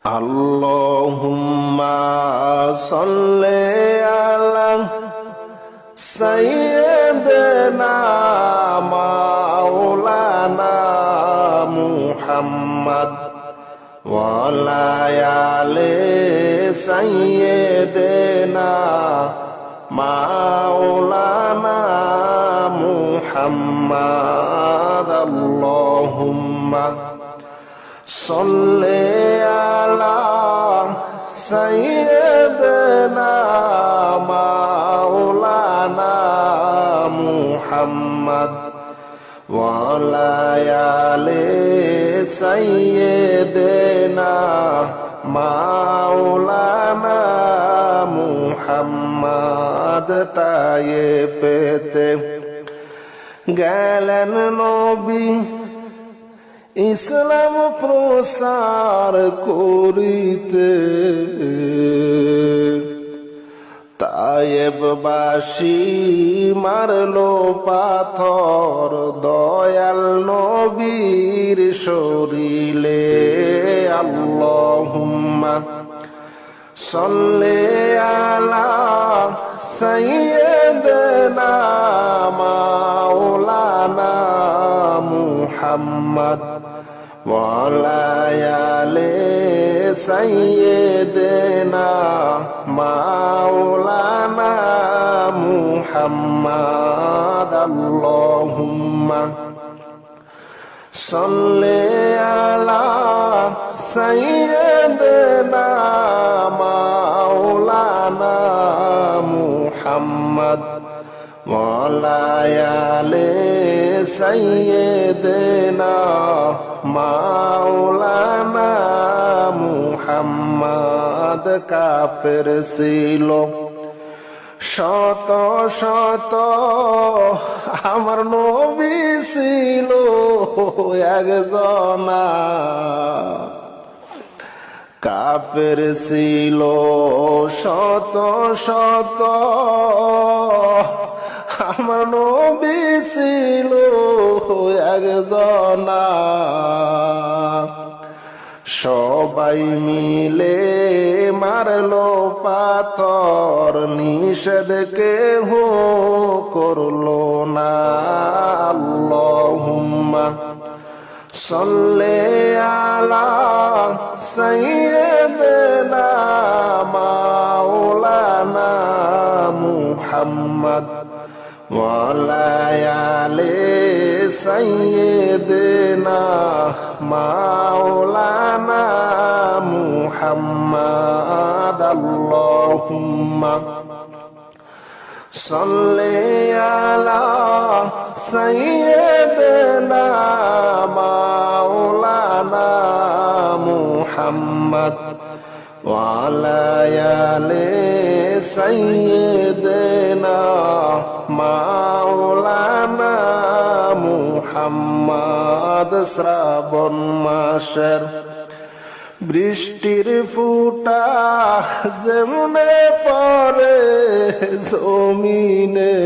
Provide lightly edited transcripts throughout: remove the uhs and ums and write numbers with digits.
আল্লাহুম্মা সাল্লি আলা সাইয়্যিদিনা মাওলানা মুহাম্মদ ওয়া আলা আলি সাইয়্যিদিনা মাওলানা মুহাম্মদ। আল্লাহুম্মা সাল্লি আলা সাইয়্যিদিনা মাওলানা মুহাম্মদ ওয়া আলা আলি সাইয়্যিদিনা মাওলানা মুহাম্মদ। তায়েফেতে গেলেন নবী ইসলাম প্রসার করিতে, তায়েববাসী মারলো পাথর দয়াল নবীর শরীরে। আল্লাহুম্মা সাল্লি আলা সাইয়্যিদিনা মাওলানা মুহাম্মদ ওয়া আলা আলি সাইয়্যিদিনা মাওলানা মুহাম্মদ। আল্লাহুম্মা সাল্লি আলা সাইয়্যিদিনা মাওলানা মুহাম্মদ ওয়া আলা আলি সাইয়্যিদিনা মাওলানা মুহাম্মদ। কাফের ছিল শত শত, আমার নবী ছিল একজনা। কাফের ছিল শত শত, আমার নবী ছিল একজনা। সবাই মিলে মারলো পাথর, নিষেধ কেহ করলো না। আল্লাহুম্মা সাল্লি আলা সাইয়্যিদিনা মাওলানা মুহাম্মদ ওয়া আলা আলি সাইয়্যিদিনা মাওলানা মুহাম্মদ। আল্লাহুম্মা সাল্লি আলা সাইয়্যিদিনা মাওলানা মুহাম্মদ ওয়া আলা আলি সাইয়্যিদিনা মাওলানা মুহাম্মদ। শ্রাবণ মাসের বৃষ্টির ফুটা যেমনে পড়ে জমিনে,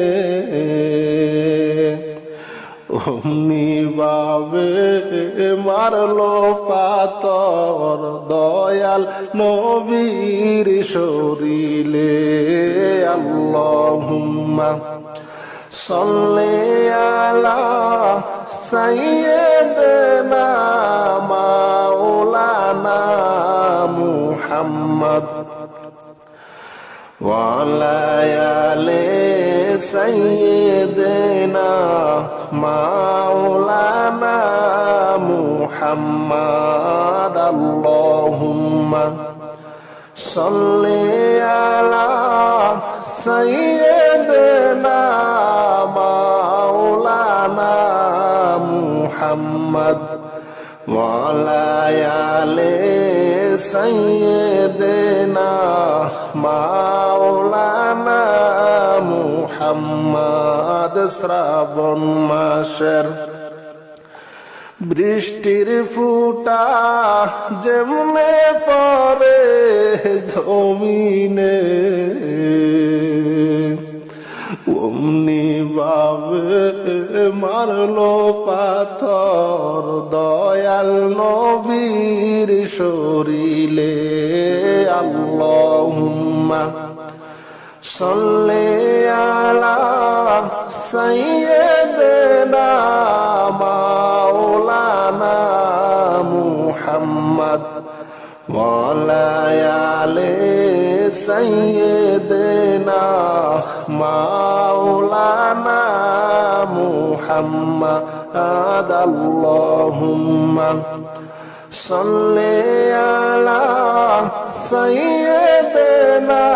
অমনি ভাবে মারলো পাথর দয়াল নবীর শরীরে। আল্লাহুম্মা সাল্লি আলা সাইয়্যিদিনা মাওলানা মুহাম্মদ ওয়া আলা আলি সাইয়্যিদিনা মাওলানা মুহাম্মদ। আল্লাহুম্মা সাল্লি আলা সাইয়্যিদিনা মাওলানা মুহাম্মদ ওয়া আলা আলি সাইয়্যিদিনা মাওলানা মুহাম্মদ। শ্রাবণ মাসের বৃষ্টির ফুটা যেমনে পড়ে জমিনে, অমনি ভাবে মারলো পাথর দয়াল নবীর শরীরে। আল্লাহুম্মা সাল্লি আলা সাইয়্যিদিনা মাওলানা মুহাম্মদ ওয়া আলা আলি সাইয়্যিদিনা মাওলানা মুহাম্মদ। আল্লাহুম্মা সাল্লি আলা সাইয়্যিদিনা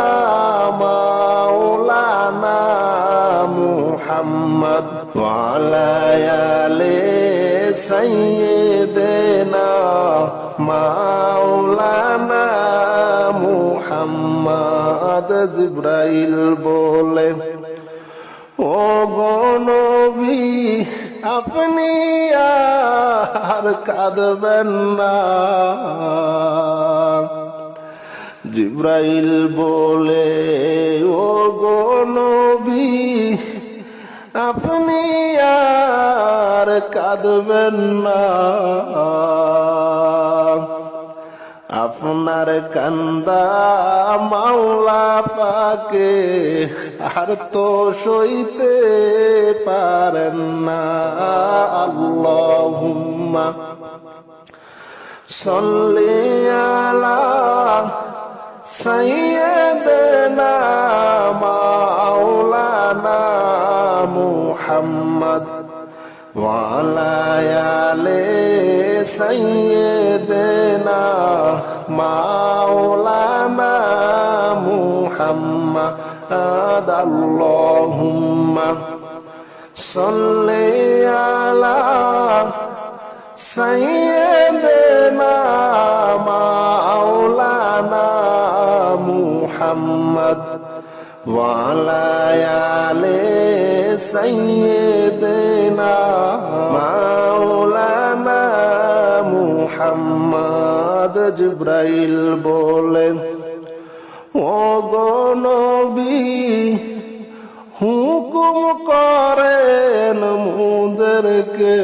মাওলানা মুহাম্মদ ওয়া আলা আলি সাইয়্যিদিনা মাওলানা মুহাম্মদ। জিবরাইল বলে, ও গো নবী আপনি আর কাঁদবেন না। জিবরাইল বলে, ও গো নবী আপনি আর কাঁদবেন না। আপনার কান্দা মাওলা পাকে আর তো সইতে পারেন না। আল্লাহুম্মা সাল্লি আলা সাইয়্যিদিনা মাওলানা মুহাম্মদ ওয়া আলা আলি সাইয়্যিদিনা মাওলানা মুহাম্মদ। আল্লাহুম্মা সাল্লি আলা সাইয়্যিদিনা মাওলানা মুহাম্মদ ওয়া আলা আলি সাইয়্যিদিনা মাওলানা মুহাম্মদ। জিবরাইল বলেন, ও গো নবী হুকুম করেন মুদেরকে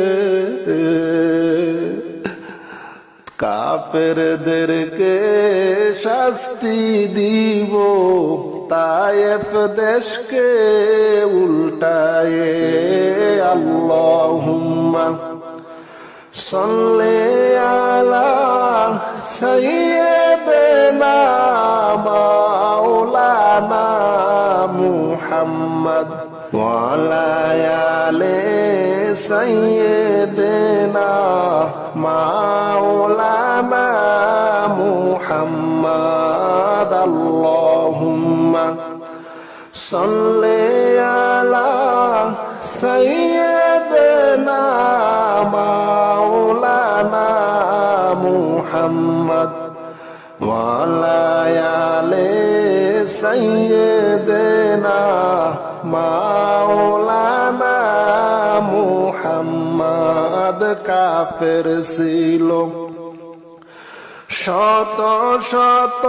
কাফেরদেরকে শাস্তি দিব তায়েফ দেশকে উল্টায়ে। আল্লাহুম্মা সাল্লি আলা সাইয়্যিদিনা মাওলানা মুহাম্মদ ওয়া আলা আলি সাইয়্যিদিনা মাওলানা মুহাম্মদ। আল্লাহুম্মা সাল্লি আলা সাইয়্যিদিনা মাওলানা মুহাম্মদ ওয়া আলা আলি সাইয়্যিদিনা মাওলানা মুহাম্মদ। কাফের ছিল শত শত,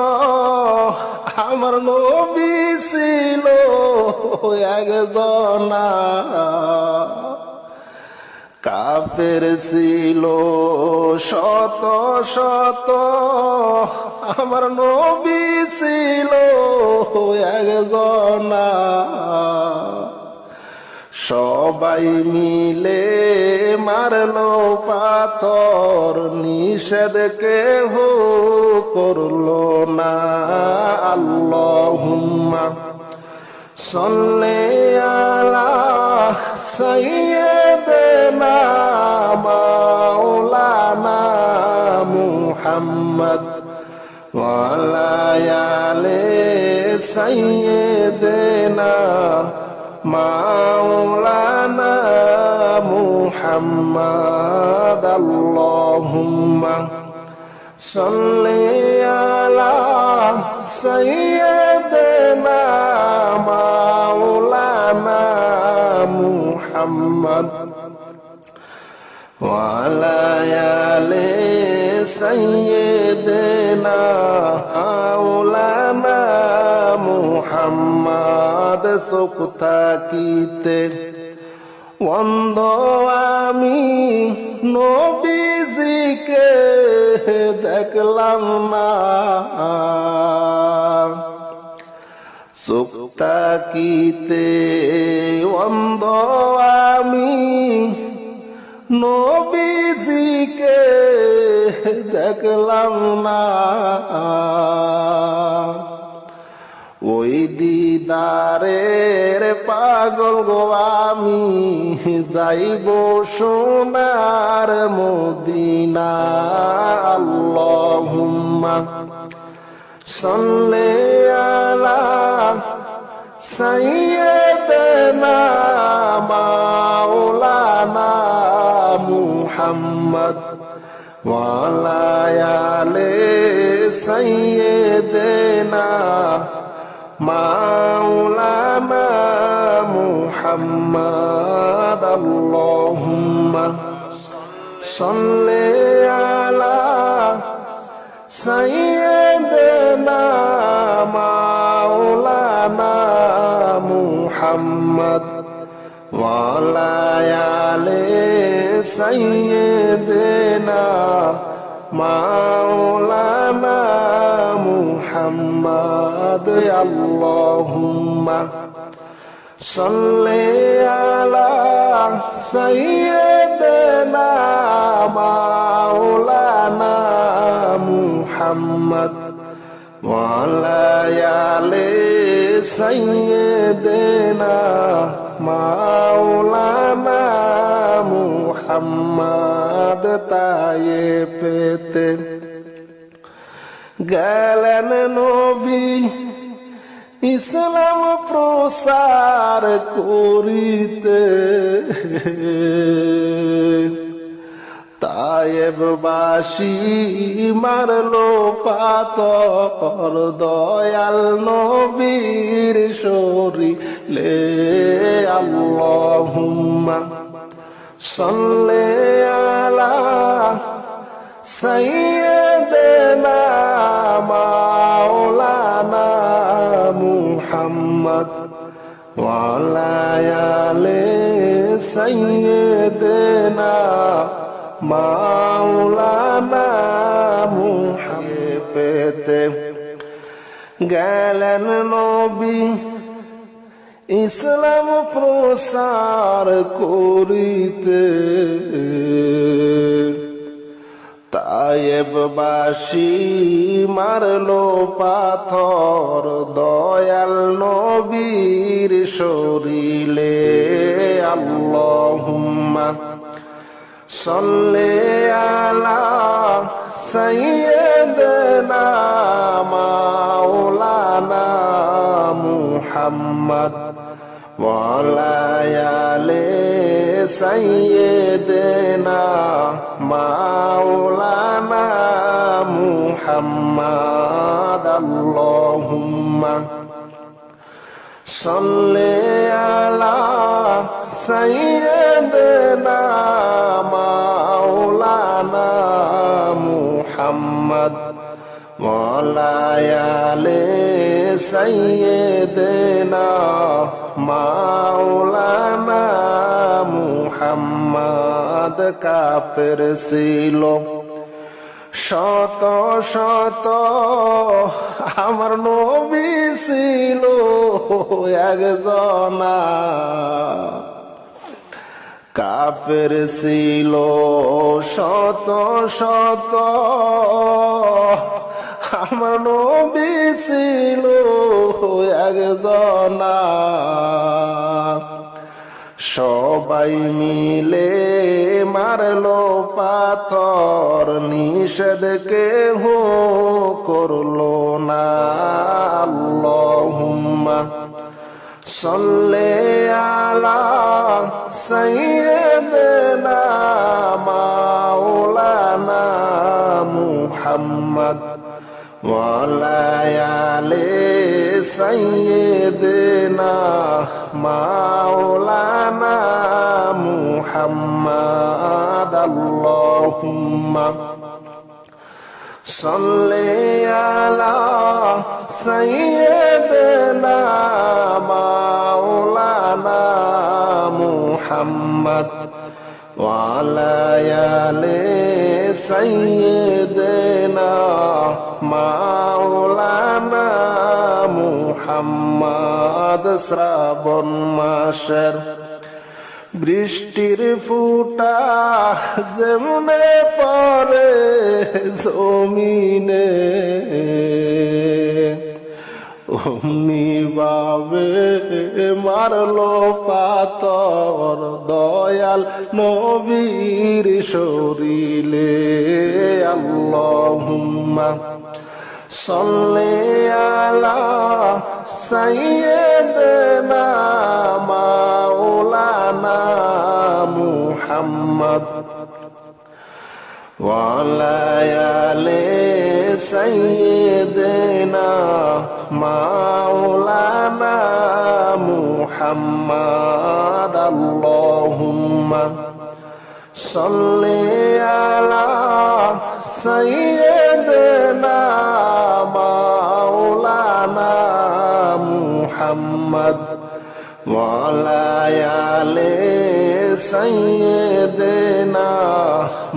আমার নবী ছিল একজনা। কাফের ছিল শত শত, আমার নবী ছিল একজনা। সবাই মিলে মারলো পাথর, নিষেধ কেহ করলো না। আল্লাহুম্মা সাল্লি আলা সাইয়্যিদিনা মাওলানা মুহাম্মদ ওয়া আলা আলি সাইয়্যিদিনা মাওলানা মুহাম্মদ। আল্লাহুম্মা সাল্লি আলা সাইয়্যিদিনা মাওলানা মুহাম্মদ ওয়া আলা আলি সাইয়্যিদিনা মাওলানা মুহাম্মদ। চোখ থাকিতে অন্ধ আমি নবীজিকে দেখলাম না চোখ থাকিতে অন্ধ আমি নবীজিকে দেখলাম না ওই দিদারের পাগল গো আমি যাইব সোনার মদিনা আল্লাহুম্মা সাল্লি আলা সাইয়্যিদিনা মাওলানা মুহাম্মদ ওয়া আলা আলি সাইয়্যিদিনা মাওলানা মুহাম্মদ আল্লাহুম্মা সাল্লি আলা সাইয়্যিদিনা মাওলানা মুহাম্মদ ওয়া আলা আলি সাইয়্যিদিনা মাওলানা মুহাম্মদ আল্লাহুম্মা সাল্লি আলা সাইয়্যিদিনা মাওলানা মুহাম্মদ ওয়া আলা আলি সাইয়্যিদিনা মাওলানা মুহাম্মদ তায়েফেতে গেলেন নবী ইসলাম প্রসার করিতে তায়েববাসী মারলো পাথর দয়াল নবীর শরীরে আল্লাহুম্মা সাল্লি আলা সাইয়্যিদিনা মাওলানা মুহাম্মদ ওয়া আলা আলি সাইয়্যিদিনা মাওলানা মুহাম্মদ গেলেন নবী ইসলাম প্রসার করিতে তায়েববাসী মারলো পাথর দয়াল নবীর শরীরে আল্লাহুম্মা সাল্লি আলা সাইয়্যিদিনা মাওলানা মুহাম্মদ ওয়া আলা আলি সাইয়্যিদিনা মাওলানা মুহাম্মদ আল্লাহুম্মা সাল্লি আলা সাইয়্যিদিনা মাওলানা মুহাম্মদ ওয়া আলা আলি সাইয়্যিদিনা মাওলানা মুহাম্মদ কাফের ছিল শত শত আমার নবী ছিল একজনা কাফের ছিল শত শত আমার নবী ছিল একজনা সবাই মিলে মারলো পাথর নিষেধ কেহ করলো না আল্লাহুম্মা সাল্লি আলা সাইয়্যিদিনা মাওলানা মুহাম্মদ ওয়া আলা আলি সাইয়্যিদিনা মাওলানা মুহাম্মদ আল্লাহুম্মা সাল্লি আলা সাইয়্যিদিনা محمد وعلى آل سيدنا مولانا মুহাম্মদ। শ্রাবণ মাসের বৃষ্টির ফুটা যেমনে পড়ে জমিনে, অমনি ভাবে মারলো পাথর দয়াল নবীর শরীরে। আল্লাহুম্মা সাল্লি আলা সাইয়্যিদিনা মাওলানা মুহাম্মদ وعلى آل سيدنا مولانا محمد اللهم صل على سيدنا مولانا محمد وعلى آل سيدنا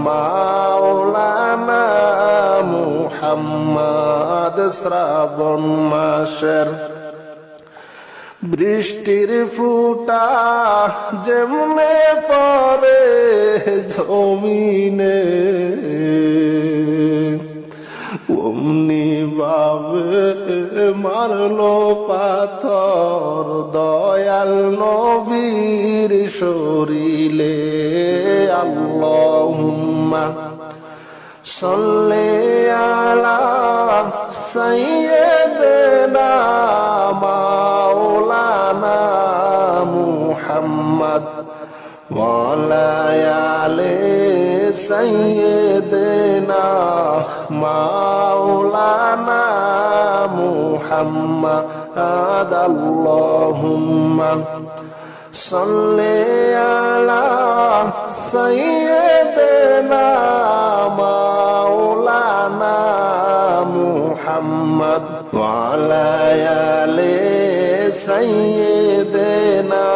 مولانا মুহাম্মদ। শ্রাবণ মাসের বৃষ্টির ফুটা যেমনে পড়ে জমিনে, অমনি ভাবে মারলো পাথর দয়াল নবীর শরীরে। আল্লাহুম্মা সাল্লি আলা সাইয়্যিদিনা মাওলানা মুহাম্মদ وعلى آل سيدنا مولانا محمد اللهم صل على سيدنا مولانا محمد وعلى آل سيدنا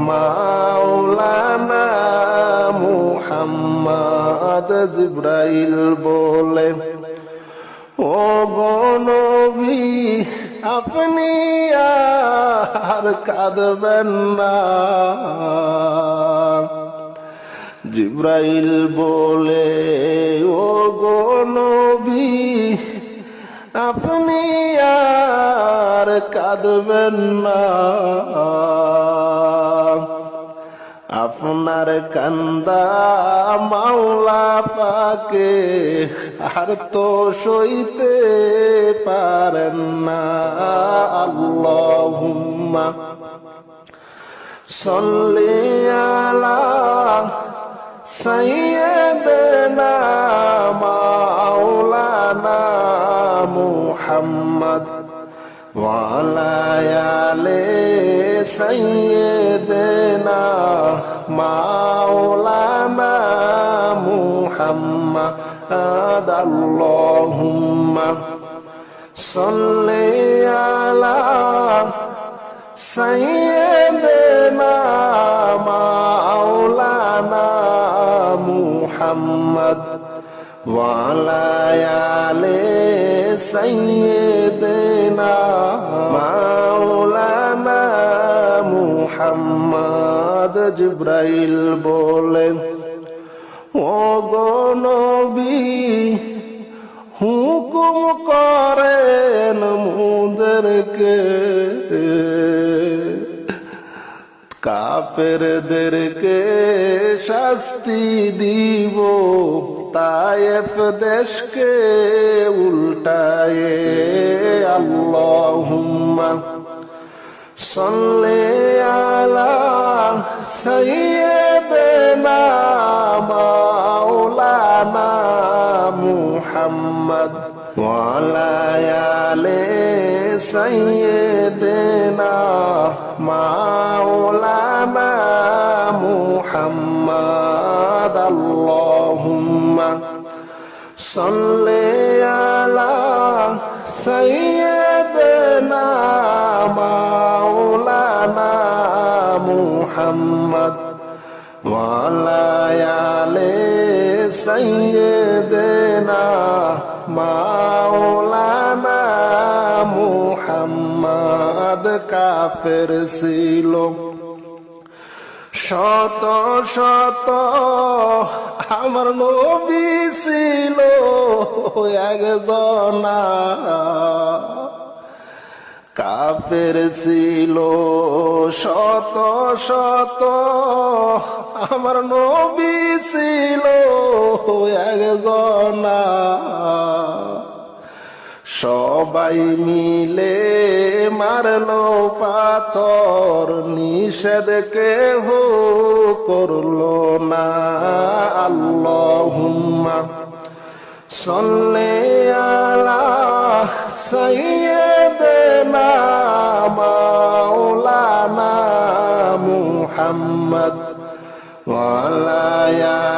মাওলানা মুহাম্মদ। জিবরাইল বলে, ও গো নবী আপনি আর কাঁদবেন না। জিবরাইল বলে, ও গো নবী আপনি আর কাঁদবেন না, আপনার কান্দা মাওলা পাকে আর তো সইতে পারেন না। আল্লাহুম্মা সাল্লি আলা সাইয়্যিদিনা মাওলানা মুহাম্মদ وعلى آل سيدنا مولانا محمد اللهم صل على سيدنا مولانا محمد وعلى آل سيدنا مولانا মুহাম্মদ। জিবরাইল বলেন, ও গো নবী হুকুম করেন মুদেরকে কাফেরদেরকে শাস্তি দিব, তায়েফ দেশকে উল্টায়ে। আল্লাহুম্মা সাল্লি আলা সাইয়্যিদিনা মাওলানা মুহাম্মদ ওয়ালা আলি সাইয়্যিদিনা মাওলানা মুহাম্মদ। আল্লাহুম্মা সাল্লি আলা সাইয়্যিদিনা মাওলানা মুহাম্মদ محمد وعلى آل سيدنا مولانا মুহাম্মদ। কাফের ছিল শত শত, আমার নবী ছিল একজনা। কাফের ছিল শত শত, আমার নবী ছিল একজনা। সবাই মিলে মারলো পাথর, নিষেধ কেহ করলো না। আল্লাহুম্মা সাল্লি আলা সাইয়্যিদিনা মাওলানা মুহাম্মদ ওয়া আলা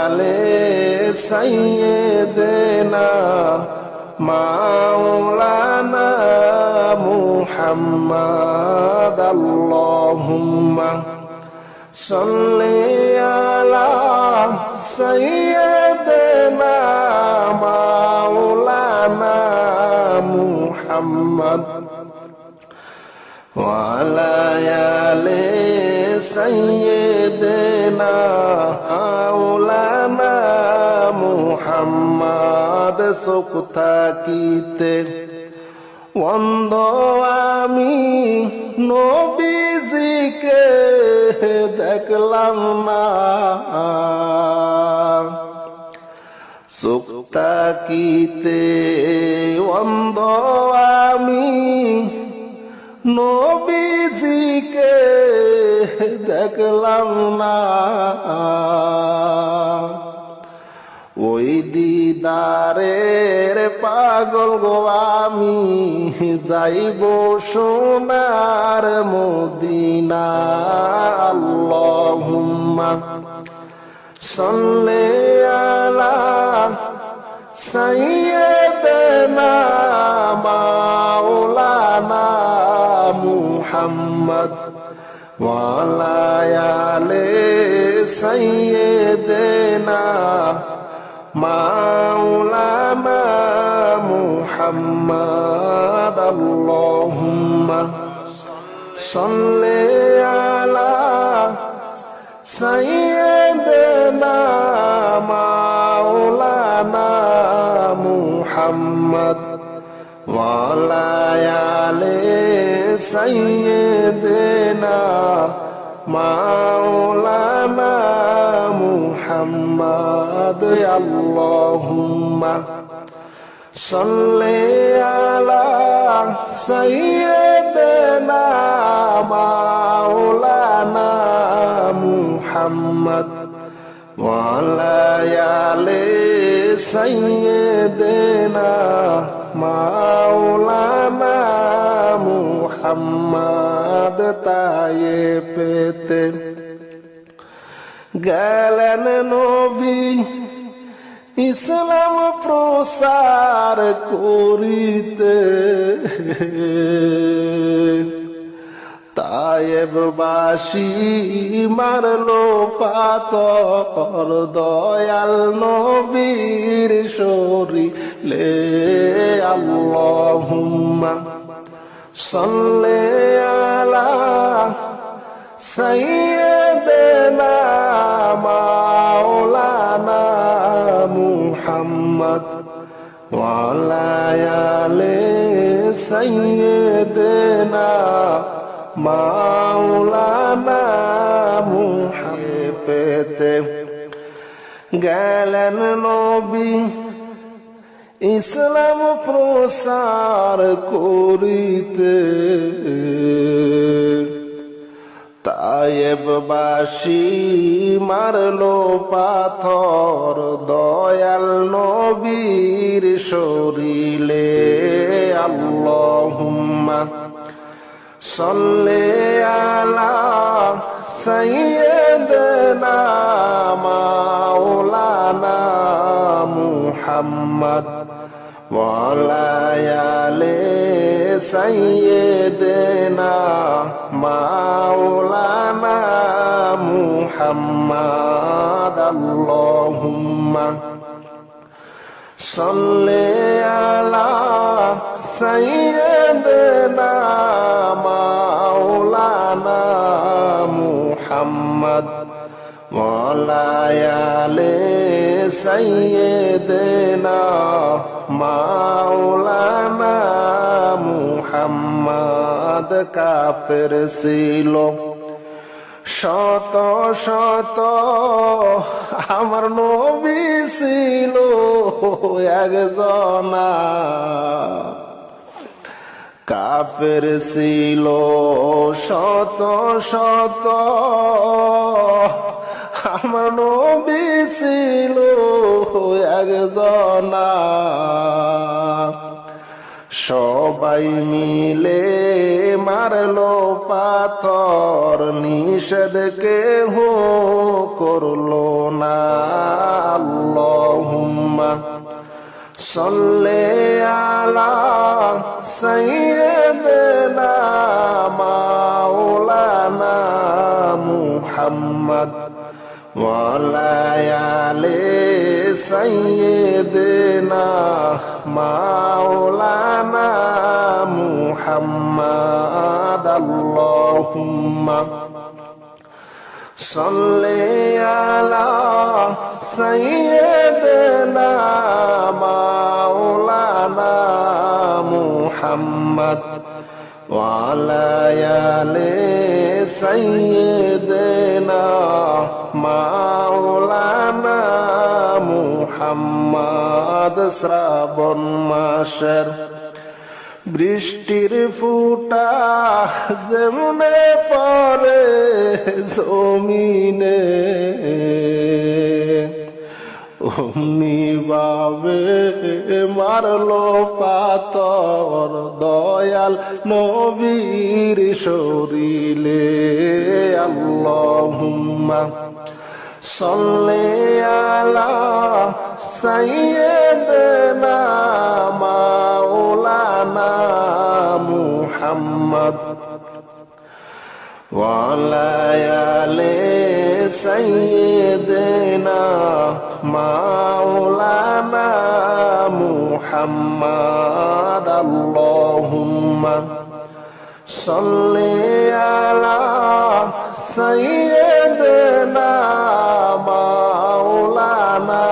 আলি সাইয়্যিদিনা মাওলানা মুহাম্মদ। আল্লাহুম্মা সাল্লি আলা সাইয়্যিদিনা মাওলানা মুহাম্মদ ওয়া আলা আলি সাইয়্যিদিনা মাওলানা মুহাম্মদ। চোখ থাকিতে অন্ধ আমি নবীজিকে দেখলাম না। চোখ থাকিতে অন্ধ আমি নবীজিকে দেখলাম না। ওই দিদারের পাগল গো আমি, যাইব সোনার মদিনা। আল্লাহুম্মা সাল্লি আলা সাইয়্যিদিনা মাওলানা মুহাম্মদ ওয়া আলা আলি সাইয়্যিদিনা মাওলানা মুহাম্মদ। আল্লাহুম্মা সাল্লি আলা সাইয়্যিদিনা মাওলানা মুহাম্মদ ওয়া আলা আলি সাইয়্যিদিনা মাওলানা মুহাম্মদ। আল্লাহুম্মা সাল্লি আলা সাইয়্যিদিনা মাওলানা মুহাম্মদ ওয়া আলা আলি সাইয়্যিদিনা মাওলানা মুহাম্মদ। তায়েফেতে গেলেন নবী ইসলাম প্রসার করিতে। তায়েফবাসী মারলো পাথর, দয়াল নবীর শরীরে। আল্লাহুম্মা সাল্লি আলা সাইয়্যিদিনা মাওলানা মুহাম্মদ ওয়া আলা আলি সাইয়্যিদিনা মাওলানা মুহাম্মদ। গেলেন নবী ইসলাম প্রসার করিতে। তায়েফবাসী মারলো পাথর, দয়াল নবীর শরীরে। আল্লাহুম্মা সাল্লি আলা সাইয়্যিদিনা মাওলানা মুহাম্মদ ওয়া আলা আলি সাইয়্যিদিনা মাওলানা محمد اللهم صل على سيدنا مولانا محمد وعلى آل سيدنا مولانا محمد কাফের ছিল শত শত আমার নবী ছিল একজনা কাফের ছিল শত শত আমার নবী ছিল একজনা সবাই মিলে মারলো পাথর নিষেধ কেহ করলো না আল্লাহুম্মা সাল্লি আলা সাইয়্যিদিনা মাওলানা মুহাম্মদ ওয়ালা আলি সাইয়্যিদিনা মাওলানা মুহাম্মদ আল্লাহুম্মা সাল্লি আলা সাইয়্যিদিনা মাওলানা মুহাম্মদ ওয়ালা আলি সাইয়্যিদিনা মাওলানা মুহাম্মদ শ্রাবণ মাসের বৃষ্টির ফুটা যেমনে পড়ে জমিনে অমনি ভাবে মারলো পাথর দয়াল নবীর শরীরে আল্লাহুম্মা সাল্লি আলা সাইয়্যিদিনা মাওলানা মুহাম্মদ ওয়ালা আলি সাইয়্যিদিনা মাওলানা মুহাম্মদ আল্লাহুম্মা সাল্লি আলা সাইয়্যিদিনা মাওলানা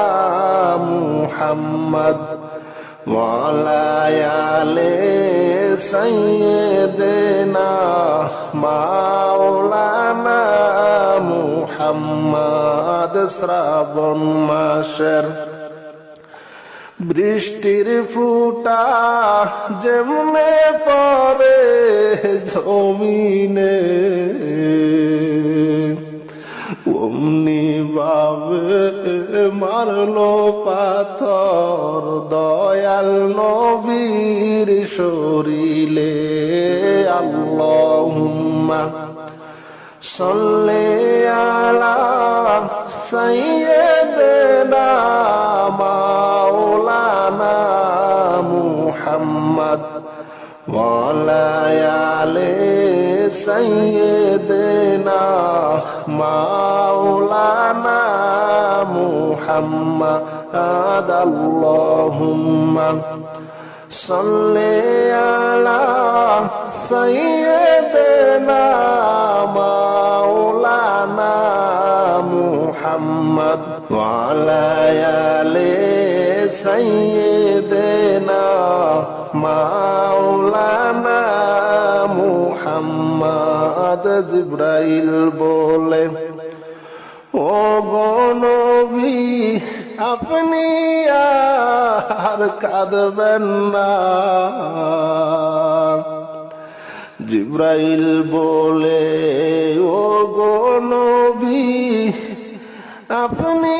মুহাম্মদ ওয়ালা আলি সাইয়্যিদিনা মাওলানা মুহাম্মদ শ্রাবণ মাসের বৃষ্টির ফুটা যেমনে পড়ে জমিনে অমনি ভাবে মারলো পাথর দয়াল নবীর শরীরে আল্লাহুম্মা সাল্লি আলা সাইয়্যিদিনা মাওলানা মুহাম্মদ ওয়ালা আলি সাইয়্যিদিনা মাওলানা মুহাম্মদ আল্লাহুম্মা সাল্লি আলা সাইয়্যিদিনা মাওলানা মুহাম্মদ ওয়ালা আলি সাইয়্যিদিনা মাওলানা মুহাম্মদ জিবরাইল বলে ও গো নবী আপনি আর কাঁদবেন না জিবরাইল বলে ও গো নবী আপনি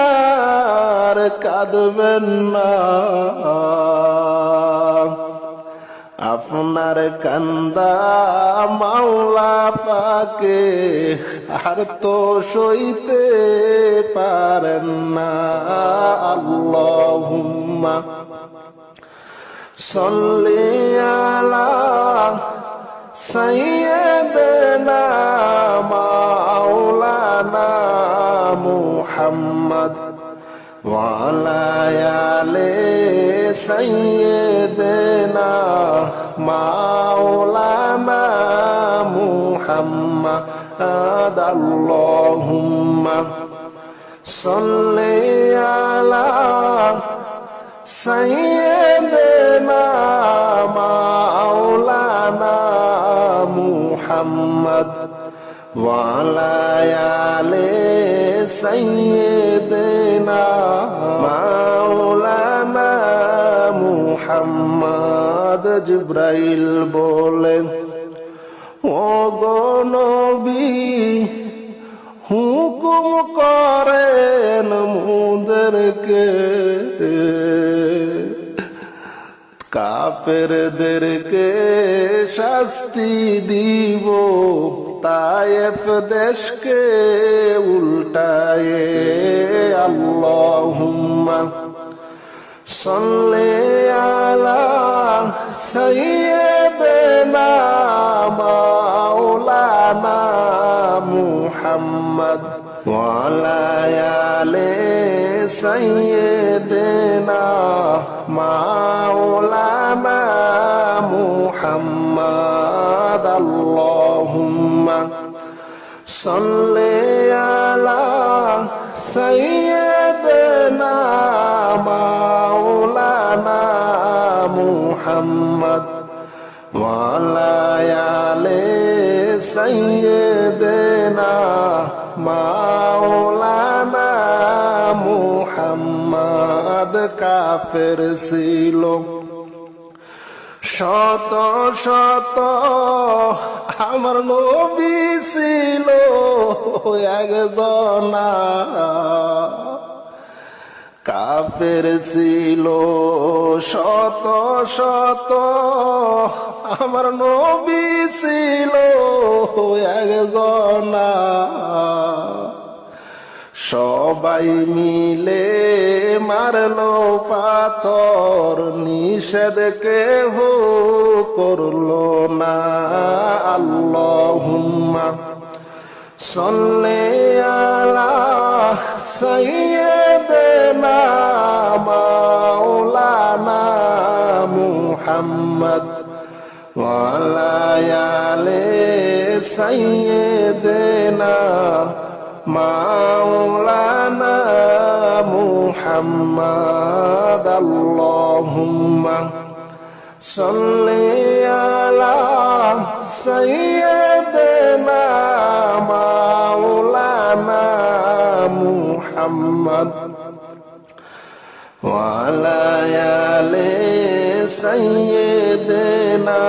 আর কাঁদবেন না আপনার কান্দা মাওলা পাকে আর তো সইতে পারেন না আল্লাহুম্মা সাল্লি আলা সাইয়্যিদিনা মাওলানা محمد وعلى آل سيدنا مولانا محمد اللهم صل على سيدنا مولانا محمد وعلى آل سيدنا مولانا محمد জিবরাইল বলেন ও গো নবী হুকুম করেন মুদেরকে কাফেরদেরকে শাস্তি দিব তায়েফ দেশকে উল্টায়ে আল্লাহুম্মা সাল্লি আলা সাইয়্যিদিনা মাওলানা মুহাম্মদ ওয়া আলা আলি সাইয়্যিদিনা মাওলানা মুহাম্মদ আল্লাহুম্মা সাল্লি আলা সাইয়্যিদিনা মাওলানা মুহাম্মদ ওয়া আলা আলি সাইয়্যিদিনা মাওলানা মুহাম্মদ কাফের ছিল শত শত আমার নবী ছিল একজনা কাফের ছিল শত শত আমার নবী ছিল একজনা সবাই মিলে মারলো পাথর নিষেধ কেহ করলো না আল্লাহুম্মা সাল্লি আলা সাইয়্যিদিনা মাওলানা মুহাম্মদ ওয়া আলা আলি সাইয়্যিদিনা মাওলানা মুহাম্মদ আল্লাহুম্মা সাল্লি আলা সাইয়্যিদিনা মাওলানা মুহাম্মদ ওয়া আলা আলি সাইয়্যিদিনা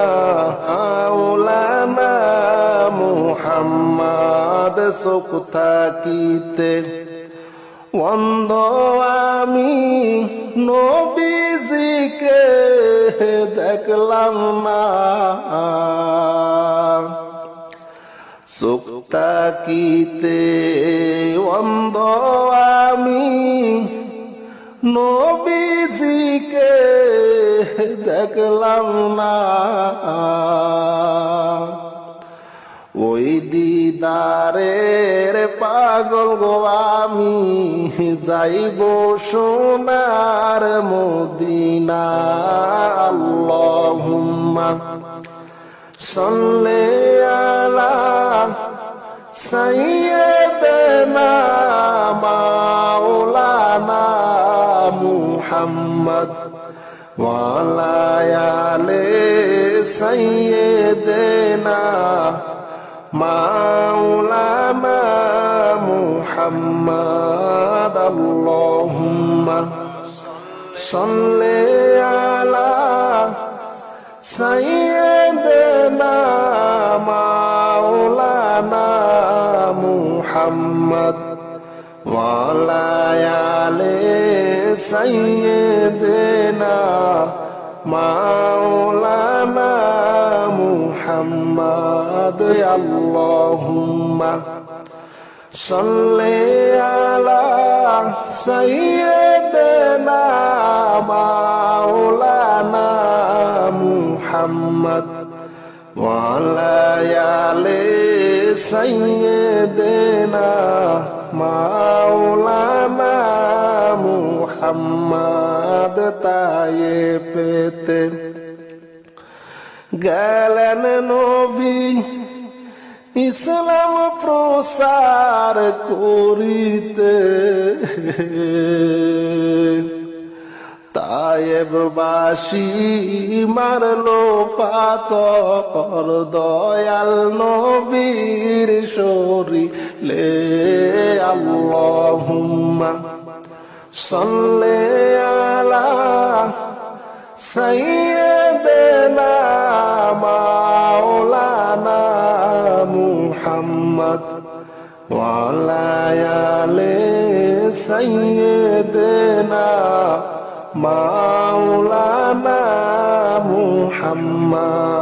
মাওলানা মুহাম্মদ সুখ থাকিতে অন্ধ আমি নবীজিকে দেখলাম না সুখ থাকিতে অন্ধ আমি নবীজিকে দেখলাম না ওই দিদারের পাগল গো আমি যাইব সোনার মদিনা আল্লাহুম্মা সাল্লি আলা সাইয়্যিদিনা মাওলানা মুহাম্মদ ওয়া আলা আলি সাইয়্যিদিনা মাওলানা মুহাম্মদ আল্লাহুম্মা সাল্লি আলা সাইয়্যিদিনা মাওলানা মুহাম্মদ ওয়া আলা আলি সাইয়্যিদিনা মাওলানা মুহাম্মদ আল্লাহুম্মা সাল্লি আলা সাইয়্যিদিনা মাওলানা মুহাম্মদ وعلى آل سيدنا مولانا محمد তায়ে পেতে গেলেন নবী ইসলাম প্রসার করিতে তায়েববাসী মারলো পাথর দয়াল নবীর শরীরে আল্লাহুম্মা সাল্লি আলা সাইয়্যিদিনা মাওলানা মুহাম্মদ ওয়া আলা আলি সাইয়্যিদিনা মাওলানা মুহাম্মদ